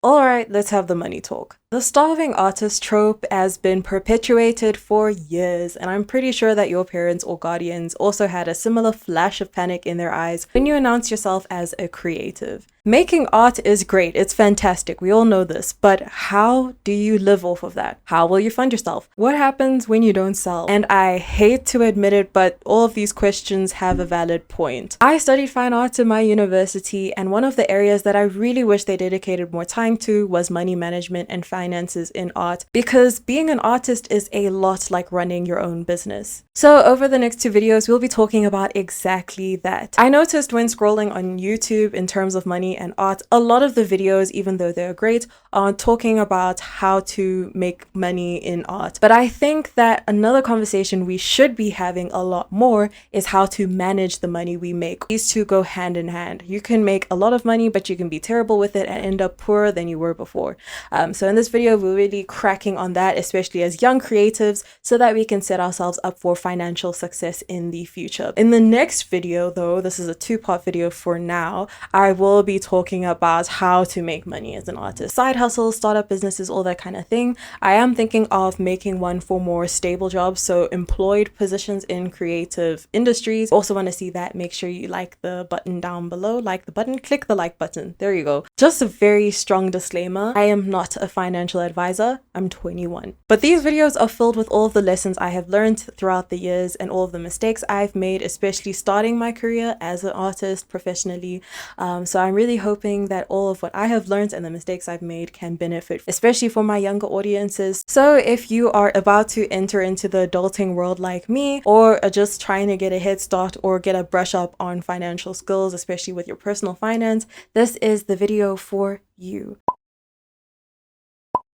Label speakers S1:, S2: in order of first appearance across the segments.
S1: Alright, let's have the money talk. The starving artist trope has been perpetuated for years, and I'm pretty sure that your parents or guardians also had a similar flash of panic in their eyes when you announce yourself as a creative. Making art is great, it's fantastic, we all know this, but how do you live off of that? How will you fund yourself? What happens when you don't sell? And I hate to admit it, but all of these questions have a valid point. I studied fine arts in my university, and one of the areas that I really wish they dedicated more time to was money management and finances in art, because being an artist is a lot like running your own business. So over the next two videos, we'll be talking about exactly that. I noticed when scrolling on YouTube in terms of money and art, a lot of the videos, even though they're great, are talking about how to make money in art. But I think that another conversation we should be having a lot more is how to manage the money we make. These two go hand in hand. You can make a lot of money, but you can be terrible with it and end up poorer than you were before. So in this video, we're really cracking on that, especially as young creatives, so that we can set ourselves up for financial success in the future. In the next video, though, this is a two-part video for now, I will be talking about how to make money as an artist. Side hustles, startup businesses, all that kind of thing. I am thinking of making one for more stable jobs, so employed positions in creative industries. Also want to see that, make sure you like the button down below, like the button, click the like button. There you go. Just a very strong disclaimer, I am not a financial advisor, I'm 21. But these videos are filled with all of the lessons I have learned throughout the years and all of the mistakes I've made, especially starting my career as an artist professionally. So I'm really hoping that all of what I have learned and the mistakes I've made can benefit, especially for my younger audiences. So if you are about to enter into the adulting world like me, or are just trying to get a head start or get a brush up on financial skills, especially with your personal finance, this is the video for you.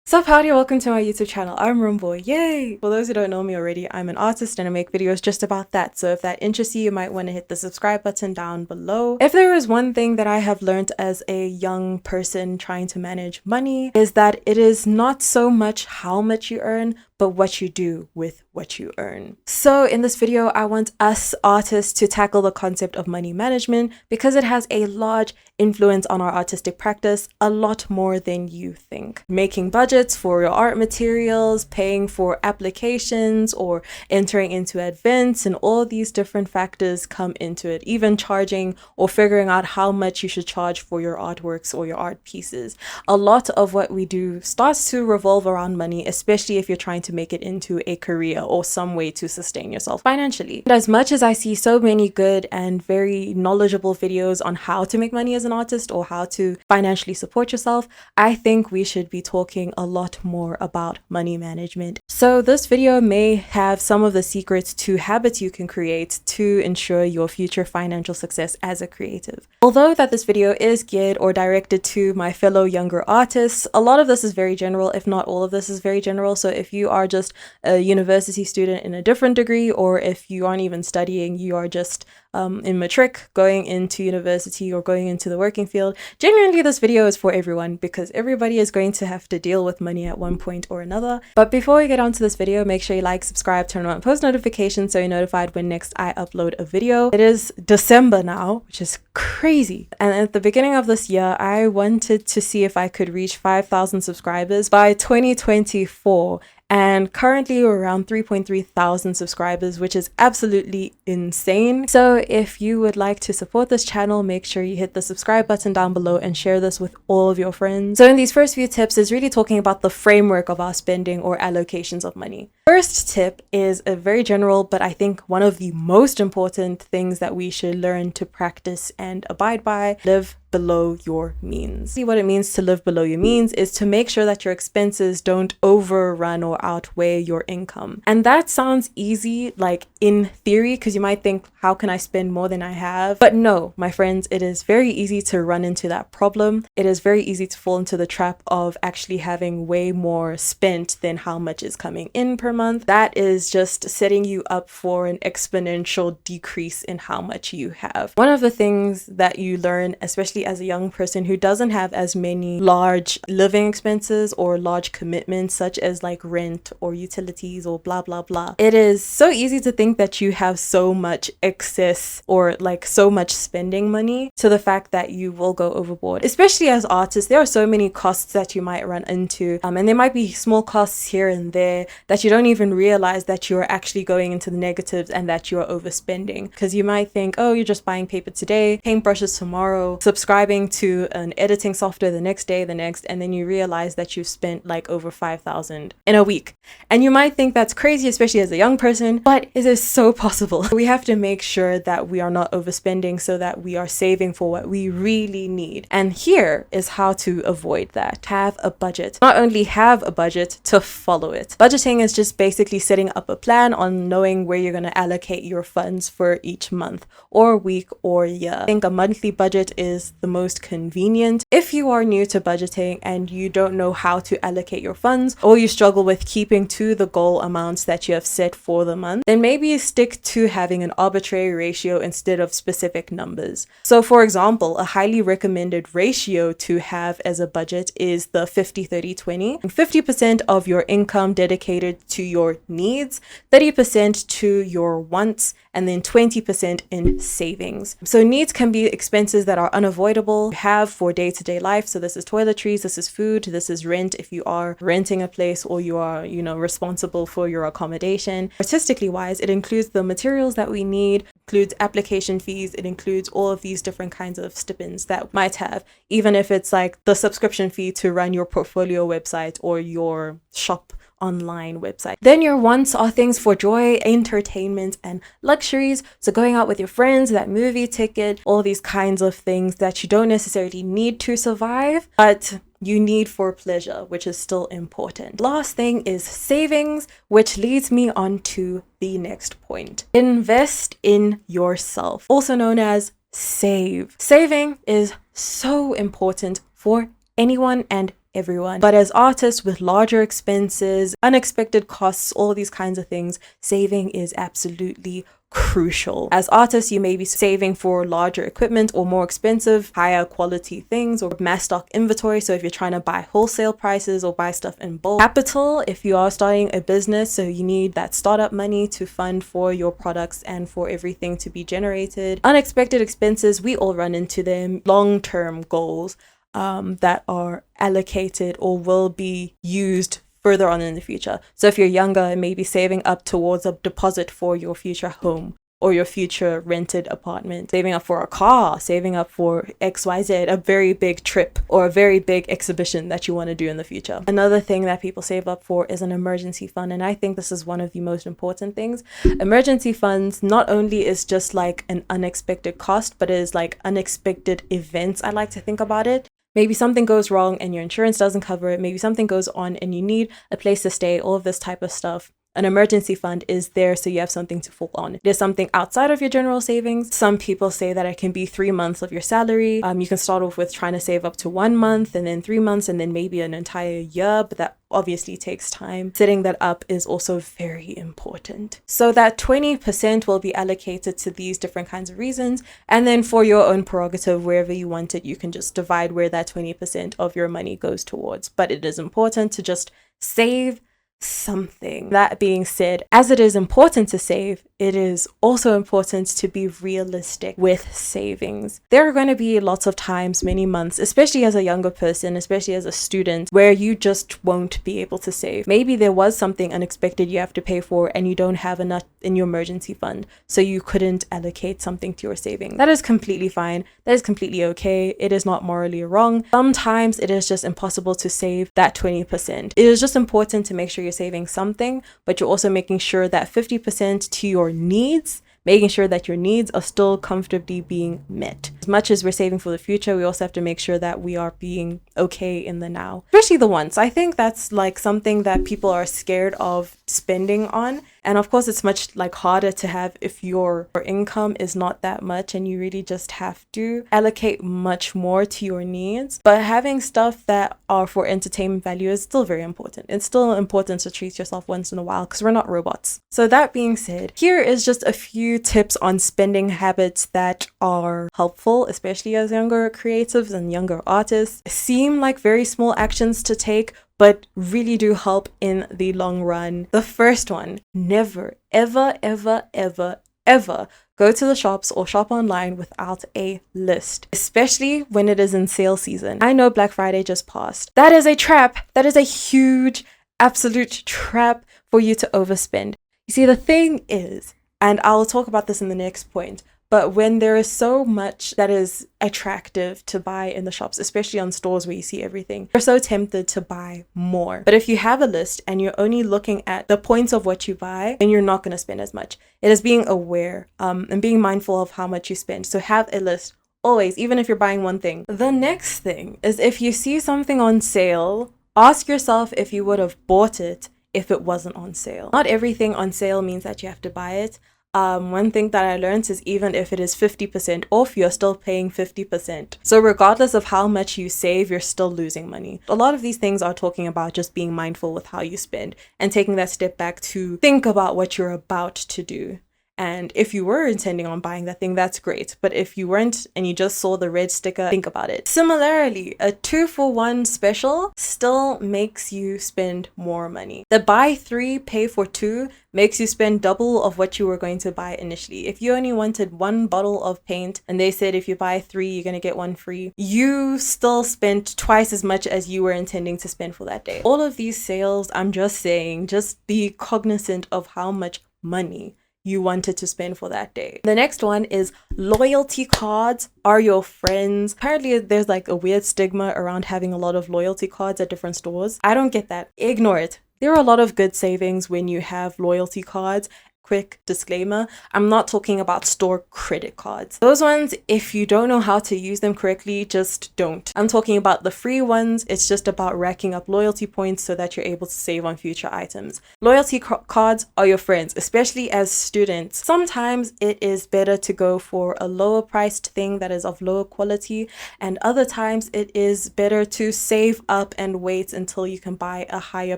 S1: Sup howdy, welcome to my YouTube channel. I'm Rumboy, yay! For those who don't know me already, I'm an artist and I make videos just about that, so if that interests you, you might want to hit the subscribe button down below. If there is one thing that I have learned as a young person trying to manage money, is that it is not so much how much you earn, but what you do with what you earn. So in this video, I want us artists to tackle the concept of money management because it has a large influence on our artistic practice, a lot more than you think. Making budgets for your art materials, paying for applications, or entering into events, and all these different factors come into it. Even charging or figuring out how much you should charge for your artworks or your art pieces. A lot of what we do starts to revolve around money, especially if you're trying to make it into a career or some way to sustain yourself financially. But as much as I see so many good and very knowledgeable videos on how to make money as an artist or how to financially support yourself, I think we should be talking a lot more about money management. So this video may have some of the secrets to habits you can create to ensure your future financial success as a creative. Although that this video is geared or directed to my fellow younger artists, a lot of this is very general, if not all of this is very general. So if you are just a university student in a different degree, or if you aren't even studying, you are just in matric, going into university or going into the working field, genuinely this video is for everyone because everybody is going to have to deal with money at one point or another. But before we get on to this video, make sure you like, subscribe, turn on post notifications so you're notified when next I upload a video. It is December now, which is crazy. And at the beginning of this year, I wanted to see if I could reach 5,000 subscribers by 2024. And currently we're around 3.3 thousand subscribers, which is absolutely insane. So if you would like to support this channel, make sure you hit the subscribe button down below and share this with all of your friends. So in these first few tips is really talking about the framework of our spending or allocations of money. First tip is a very general, but I think one of the most important things that we should learn to practice and abide by: live below your means. See, what it means to live below your means is to make sure that your expenses don't overrun or outweigh your income. And that sounds easy, like in theory, because you might think, how can I spend more than I have? But no, my friends, it is very easy to run into that problem. It is very easy to fall into the trap of actually having way more spent than how much is coming in per month. That is just setting you up for an exponential decrease in how much you have. One of the things that you learn, especially especially as a young person who doesn't have as many large living expenses or large commitments such as like rent or utilities or blah blah blah. It is so easy to think that you have so much excess or like so much spending money to the fact that you will go overboard. Especially as artists, there are so many costs that you might run into, and there might be small costs here and there that you don't even realize that you're actually going into the negatives and that you're overspending, because you might think, oh, you're just buying paper today, paintbrushes tomorrow, subscribing to an editing software the next day, the next, and then you realize that you've spent like over 5,000 in a week. And you might think that's crazy, especially as a young person, but it is so possible. We have to make sure that we are not overspending so that we are saving for what we really need. And here is how to avoid that. Have a budget. Not only have a budget, to follow it. Budgeting is just basically setting up a plan on knowing where you're going to allocate your funds for each month or week or year. I think a monthly budget is the most convenient. If you are new to budgeting and you don't know how to allocate your funds, or you struggle with keeping to the goal amounts that you have set for the month, then maybe stick to having an arbitrary ratio instead of specific numbers. So for example, a highly recommended ratio to have as a budget is the 50-30-20. 50% of your income dedicated to your needs, 30% to your wants, and then 20% in savings. So needs can be expenses that are unavoidable, have for day-to-day life. So this is toiletries, this is food, this is rent if you are renting a place or you are, responsible for your accommodation. Artistically wise, it includes the materials that we need, includes application fees, it includes all of these different kinds of stipends that we might have, even if it's like the subscription fee to run your portfolio website or your shop online website. Then your wants are things for joy, entertainment, and luxuries. So going out with your friends, that movie ticket, all these kinds of things that you don't necessarily need to survive, but you need for pleasure, which is still important. Last thing is savings, which leads me on to the next point. Invest in yourself, also known as save. Saving is so important for anyone and everyone. But as artists with larger expenses, unexpected costs, all these kinds of things, saving is absolutely crucial. As artists, you may be saving for larger equipment or more expensive, higher quality things or mass stock inventory. So if you're trying to buy wholesale prices or buy stuff in bulk. Capital, if you are starting a business, so you need that startup money to fund for your products and for everything to be generated. Unexpected expenses, we all run into them. Long-term goals that are allocated or will be used further on in the future. So if you're younger, maybe saving up towards a deposit for your future home or your future rented apartment, saving up for a car, saving up for XYZ, a very big trip or a very big exhibition that you want to do in the future. Another thing that people save up for is an emergency fund. And I think this is one of the most important things. Emergency funds not only is just like an unexpected cost, but it is like unexpected events. I like to think about it. Maybe something goes wrong and your insurance doesn't cover it. Maybe something goes on and you need a place to stay, all of this type of stuff. An emergency fund is there so you have something to fall on. There's something outside of your general savings. Some people say that it can be 3 months of your salary. You can start off with trying to save up to 1 month and then 3 months and then maybe an entire year, but that obviously takes time. Setting that up is also very important. So that 20% will be allocated to these different kinds of reasons. And then for your own prerogative, wherever you want it, you can just divide where that 20% of your money goes towards. But it is important to just save something. That being said, as it is important to save, it is also important to be realistic with savings. There are going to be lots of times, many months, especially as a younger person, especially as a student, where you just won't be able to save. Maybe there was something unexpected you have to pay for and you don't have enough in your emergency fund, so you couldn't allocate something to your savings. That is completely fine. That is completely okay. It is not morally wrong. Sometimes it is just impossible to save that 20%. It is just important to make sure you're saving something, but you're also making sure that 50% to your needs, making sure that your needs are still comfortably being met. As much as we're saving for the future, we also have to make sure that we are being okay in the now, especially the wants. I think that's like something that people are scared of spending on. And of course, it's much like harder to have if your income is not that much and you really just have to allocate much more to your needs. But having stuff that are for entertainment value is still very important. It's still important to treat yourself once in a while because we're not robots. So that being said, here is just a few tips on spending habits that are helpful, especially as younger creatives and younger artists. Seem like very small actions to take, but really do help in the long run. The first one, never, ever, ever, ever, ever go to the shops or shop online without a list, especially when it is in sale season. I know Black Friday just passed. That is a trap. That is a huge, absolute trap for you to overspend. You see, the thing is, and I'll talk about this in the next point, but when there is so much that is attractive to buy in the shops, especially on stores where you see everything, you're so tempted to buy more. But if you have a list and you're only looking at the points of what you buy, then you're not going to spend as much. It is being aware and being mindful of how much you spend. So have a list always, even if you're buying one thing. The next thing is if you see something on sale, ask yourself if you would have bought it if it wasn't on sale. Not everything on sale means that you have to buy it. One thing that I learned is even if it is 50% off, you're still paying 50%. So regardless of how much you save, you're still losing money. A lot of these things are talking about just being mindful with how you spend and taking that step back to think about what you're about to do. And if you were intending on buying that thing, that's great. But if you weren't and you just saw the red sticker, think about it. Similarly, a 2-for-1 special still makes you spend more money. The buy 3, pay for 2 makes you spend double of what you were going to buy initially. If you only wanted 1 bottle of paint and they said if you buy 3, you're going to get 1 free, you still spent twice as much as you were intending to spend for that day. All of these sales, I'm just saying, just be cognizant of how much money you wanted to spend for that day. The next one is loyalty cards are your friends. Apparently there's like a weird stigma around having a lot of loyalty cards at different stores. I don't get that. Ignore it. There are a lot of good savings when you have loyalty cards. Quick disclaimer, I'm not talking about store credit cards. Those ones, if you don't know how to use them correctly, just don't. I'm talking about the free ones. It's just about racking up loyalty points so that you're able to save on future items. Loyalty cards are your friends, especially as students. Sometimes it is better to go for a lower priced thing that is of lower quality, and other times it is better to save up and wait until you can buy a higher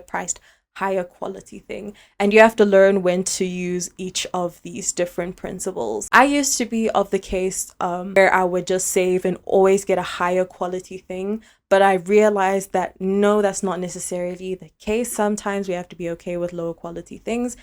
S1: priced, higher quality thing. And you have to learn when to use each of these different principles. I used to be of the case where I would just save and always get a higher quality thing, but I realized that no, that's not necessarily the case. Sometimes we have to be okay with lower quality things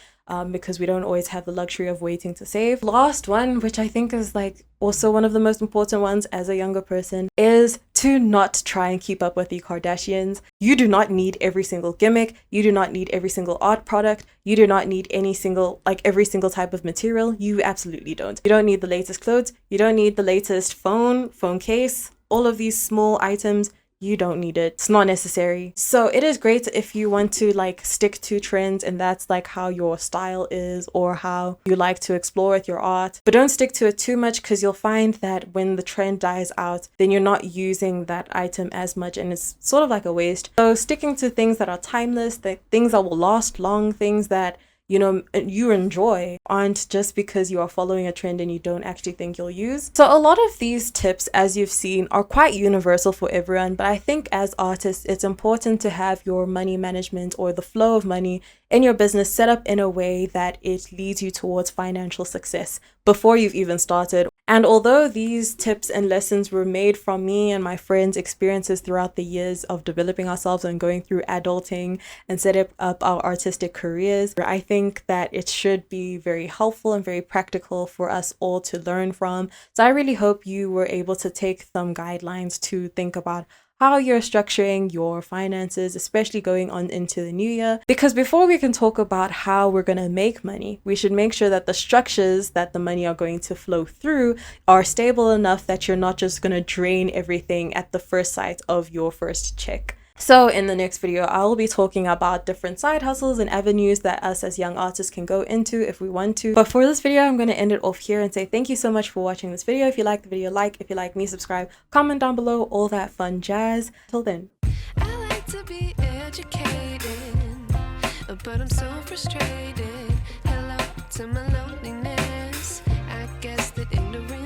S1: because we don't always have the luxury of waiting to save. Last one, which I think is like also one of the most important ones as a younger person, is to not try and keep up with the Kardashians. You do not need every single gimmick. You do not need every single art product. You do not need every single type of material. You absolutely don't. You don't need the latest clothes. You don't need the latest phone case. All of these small items, you don't need it. It's not necessary. So it is great if you want to like stick to trends and that's like how your style is or how you like to explore with your art. But don't stick to it too much because you'll find that when the trend dies out, then you're not using that item as much and it's sort of like a waste. So sticking to things that are timeless, things that will last long, things that you enjoy aren't just because you are following a trend and you don't actually think you'll use. So a lot of these tips, as you've seen, are quite universal for everyone, but I think as artists, it's important to have your money management or the flow of money in your business set up in a way that it leads you towards financial success before you've even started. And although these tips and lessons were made from me and my friends' experiences throughout the years of developing ourselves and going through adulting and setting up our artistic careers, I think that it should be very helpful and very practical for us all to learn from. So I really hope you were able to take some guidelines to think about how you're structuring your finances, especially going on into the new year. Because before we can talk about how we're going to make money, we should make sure that the structures that the money are going to flow through are stable enough that you're not just going to drain everything at the first sight of your first check. So in the next video, I will be talking about different side hustles and avenues that us as young artists can go into if we want to. But for this video, I'm going to end it off here and say thank you so much for watching this video. If you like the video, like. If you like me, subscribe, comment down below, all that fun jazz. Till then. I like to be educated, but I'm so frustrated.
S2: to my loneliness.